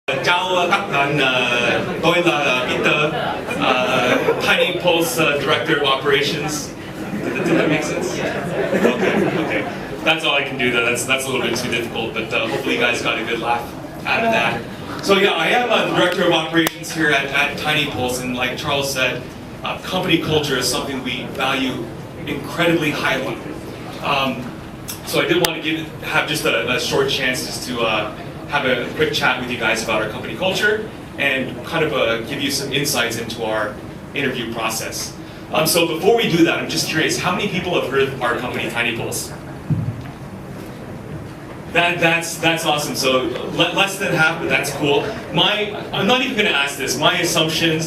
Chào các bạn, tôi là Peter, Tiny Pulse Director of Operations. Did that make sense? Okay. That's all I can do. That's a little bit too difficult, but hopefully you guys got a good laugh out of that. So yeah, I am the Director of Operations here at Tiny Pulse, and like Charles said, company culture is something we value incredibly highly. So I did want to have just a short chance just to have a quick chat with you guys about our company culture and kind of give you some insights into our interview process. So before we do that, I'm just curious, how many people have heard of our company, Tiny Pulse? That's awesome. So less than half, but that's cool. I'm not even going to ask this. My assumption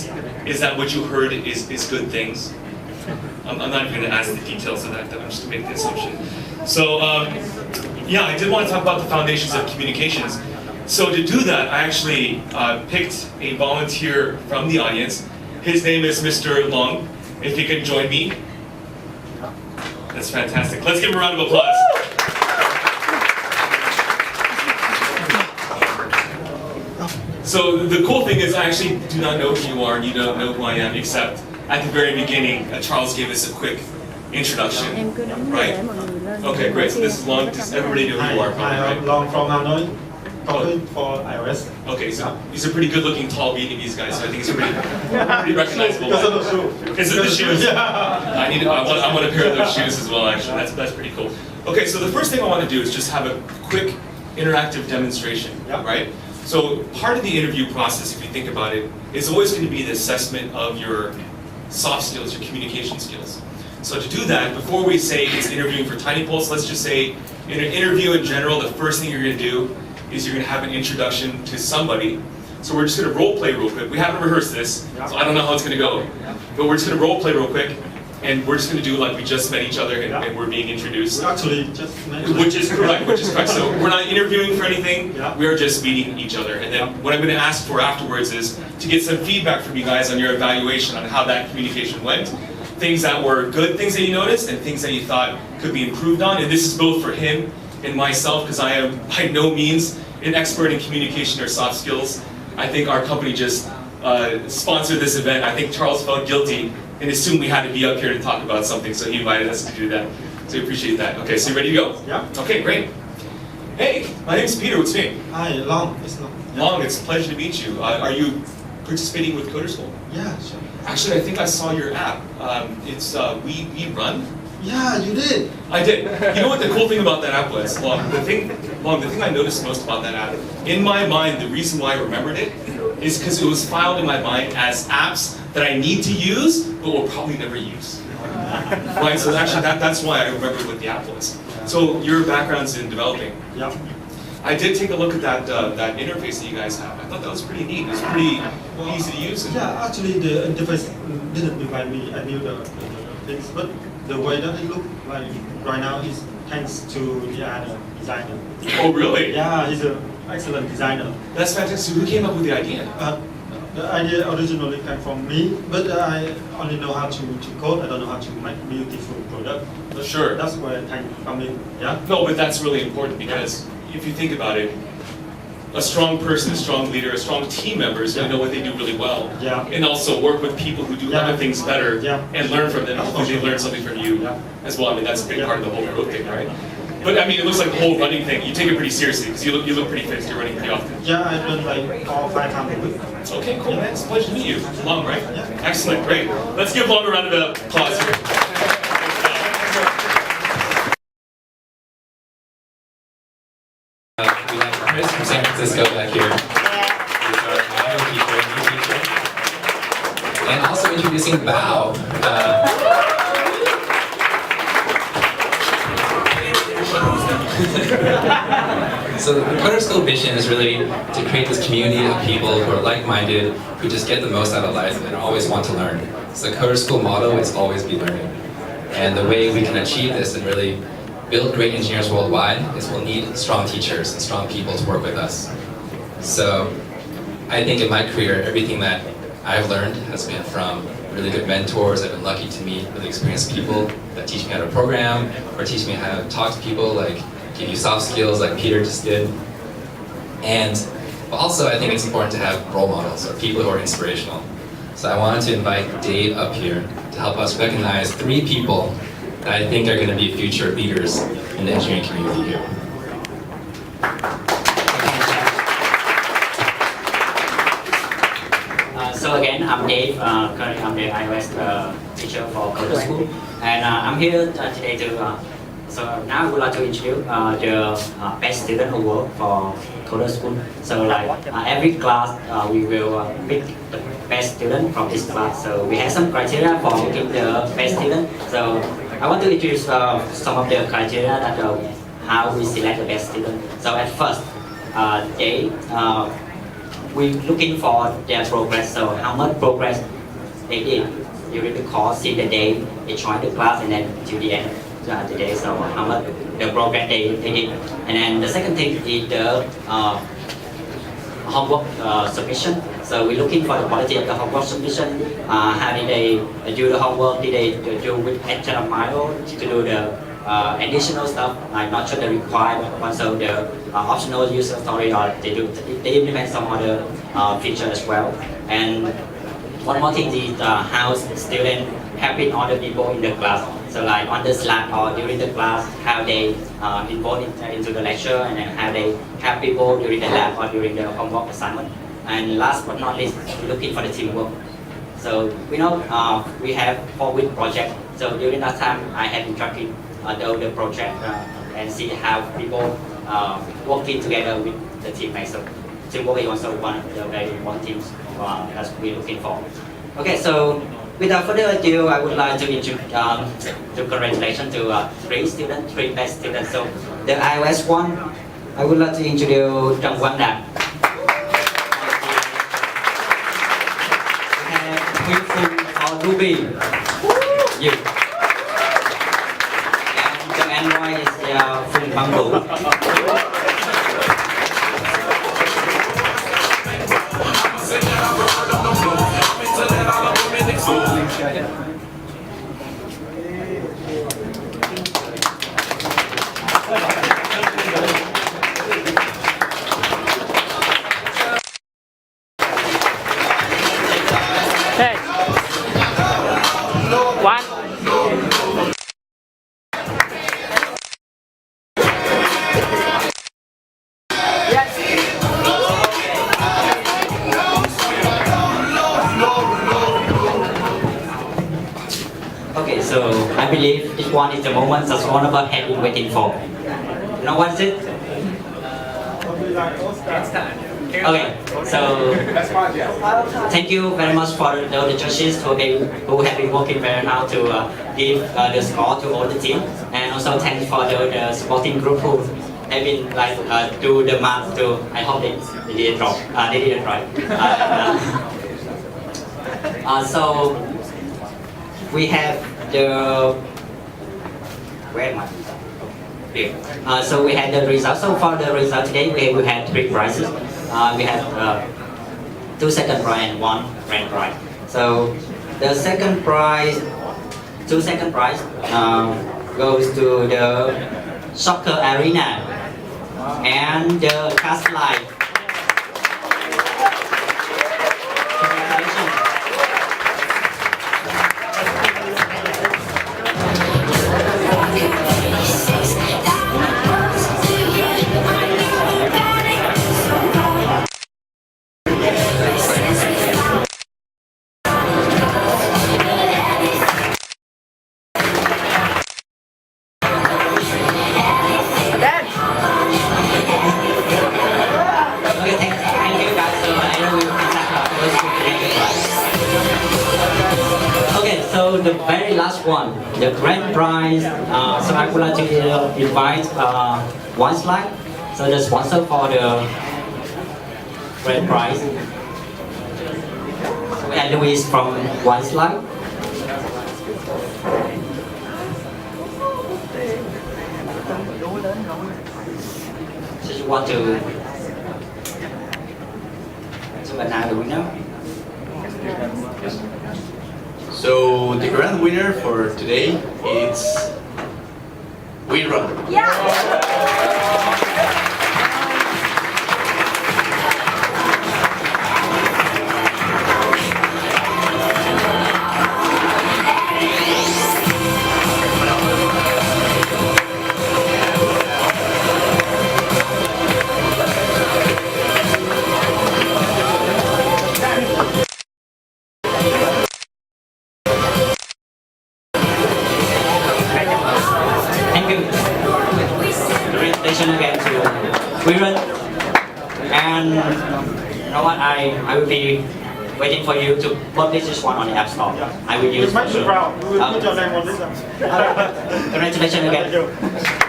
is that what you heard is good things. I'm not even going to ask the details of that. I'm just going to make the assumption. So yeah, I did want to talk about the foundations of communications. So to do that, I actually picked a volunteer from the audience. His name is Mr. Long. If he can join me. That's fantastic. Let's give him a round of applause. So the cool thing is I actually do not know who you are and you don't know who I am, except at the very beginning, Charles gave us a quick introduction, right? Okay, great. So this is Long. Does everybody know who you are? I am Long from Hanoi, talking for iOS. Okay, so these are pretty good-looking, tall Vietnamese guys, so I think it's pretty recognizable. Because of the shoes. Is it the shoes? Yeah. I want a pair of those shoes as well, actually. That's pretty cool. Okay, so the first thing I want to do is just have a quick interactive demonstration, right? So part of the interview process, if you think about it, is always going to be the assessment of your soft skills, your communication skills. So to do that, before we say it's interviewing for Tiny Pulse, let's just say in an interview in general, the first thing you're going to do is you're going to have an introduction to somebody. So we're just going to role play real quick. We haven't rehearsed this, so I don't know how it's going to go. But we're just going to role play real quick, and we're just going to do like we just met each other and we're being introduced. We actually just met. Which is correct. So we're not interviewing for anything, we are just meeting each other. And then what I'm going to ask for afterwards is to get some feedback from you guys on your evaluation on how that communication went. Things that were good, things that you noticed, and things that you thought could be improved on. And this is both for him and myself, because I am by no means an expert in communication or soft skills. I think our company just sponsored this event. I think Charles felt guilty and assumed we had to be up here to talk about something, so he invited us to do that. So we appreciate that. Okay, so you ready to go? Yeah. Okay, great. Hey, my name is Peter. What's your name? Hi, Long. It's Long. Long, it's a pleasure to meet you. Are you participating with CoderSchool? Yeah, sure. Actually, I think I saw your app. It's WERUN. Yeah, you did. I did. You know what the cool thing about that app was? The thing I noticed most about that app, in my mind, the reason why I remembered it is because it was filed in my mind as apps that I need to use, but will probably never use. Right, so actually that's why I remembered what the app was. So your background's in developing. Yeah. I did take a look at that interface that you guys have. I thought that was pretty neat. It was pretty easy to use. Yeah, actually the interface didn't divide me. I knew the things, but the way that it looked like right now is thanks to the other designer. Oh, really? Yeah, he's an excellent designer. That's fantastic. So who came up with the idea? The idea originally came from me, but I only know how to code. I don't know how to make beautiful product. But sure. That's where time come in. Yeah. No, but that's really important because if you think about it, a strong person, a strong leader, a strong team member is going to know what they do really well, and also work with people who do other things better and learn from them. Hopefully they learn something from you as well. I mean, that's a big part of the whole growth thing, right? But I mean, it looks like the whole running thing, you take it pretty seriously because you look pretty fit. You're running pretty often. Yeah, I run like 4 or 5 times a week. Okay, cool, man. It's a pleasure to meet you. Long, right? Yeah. Excellent, great. Let's give Long a round of applause here. We have Chris from San Francisco back here. And also introducing Bao. So the CoderSchool vision is really to create this community of people who are like-minded, who just get the most out of life and always want to learn. So the CoderSchool motto is always be learning. And the way we can achieve this and really build great engineers worldwide is we'll need strong teachers and strong people to work with us. So I think in my career, everything that I've learned has been from really good mentors. I've been lucky to meet really experienced people that teach me how to program or teach me how to talk to people, like give you soft skills like Peter just did. And But also, I think it's important to have role models or people who are inspirational. So I wanted to invite Dave up here to help us recognize 3 people that I think are going to be future leaders in the engineering community here. So again, I'm Dave. Currently, I'm the iOS teacher for CoderSchool, and I'm here today to. So now I would like to introduce the best student award for CoderSchool. So like every class, we will pick the best student from this class. So we have some criteria for picking the best student. So I want to introduce some of the criteria that how we select the best student. So at first, we're looking for their progress, so how much progress they did during the course, in the day they joined the class, and then to the end of the day, so how much the progress they did. And then the second thing is the homework submission. So we're looking for the quality of the homework submission. How did they do the homework? Did they do with extra mile to do the additional stuff, like not just the required, but also the optional user story, or they implement some other feature as well. And one more thing is how students helping other people in the class. So like on the Slack or during the class, how they involve into the lecture, and then how they help people during the lab or during the homework assignment. And last but not least, we're looking for the teamwork. So we know we have 4-week project. So during that time, I have interacted the project and see how people working together with the teammates. So teamwork is also one of the very important things that we're looking for. Okay, so without further ado, I would like to introduce congratulations to 3 best students. So the iOS one, I would like to introduce Trần Quang Đạt. We have Huy Phùng for Ruby. You. Android is Phùng Văn Vũ. Hey. One. Okay, so I believe this one is the moment that all of us have been waiting for. You know what is it? Okay, so thank you very much for the judges who have been working very hard to give the score to all the team, and also thanks for the supporting group who have been like do the math too. I hope they did it wrong. They did it right. So we have the where am I? Here. So we had the results. So for the result today, we had 3 prizes. We have 2 second prize and 1 grand prize. So the second prize, 2 second prize goes to the soccer arena and the cast light. Congratulations. So the very last one, the grand prize. So I would like to invite one slide. So the sponsor for the grand prize. So we have Louis from one slide. So you want to announce the winner? So the grand winner for today is WERUN. And you know what? I will be waiting for you to publish this one on the App Store. I will use. Make you proud. We will put your name on this one. Congratulations again.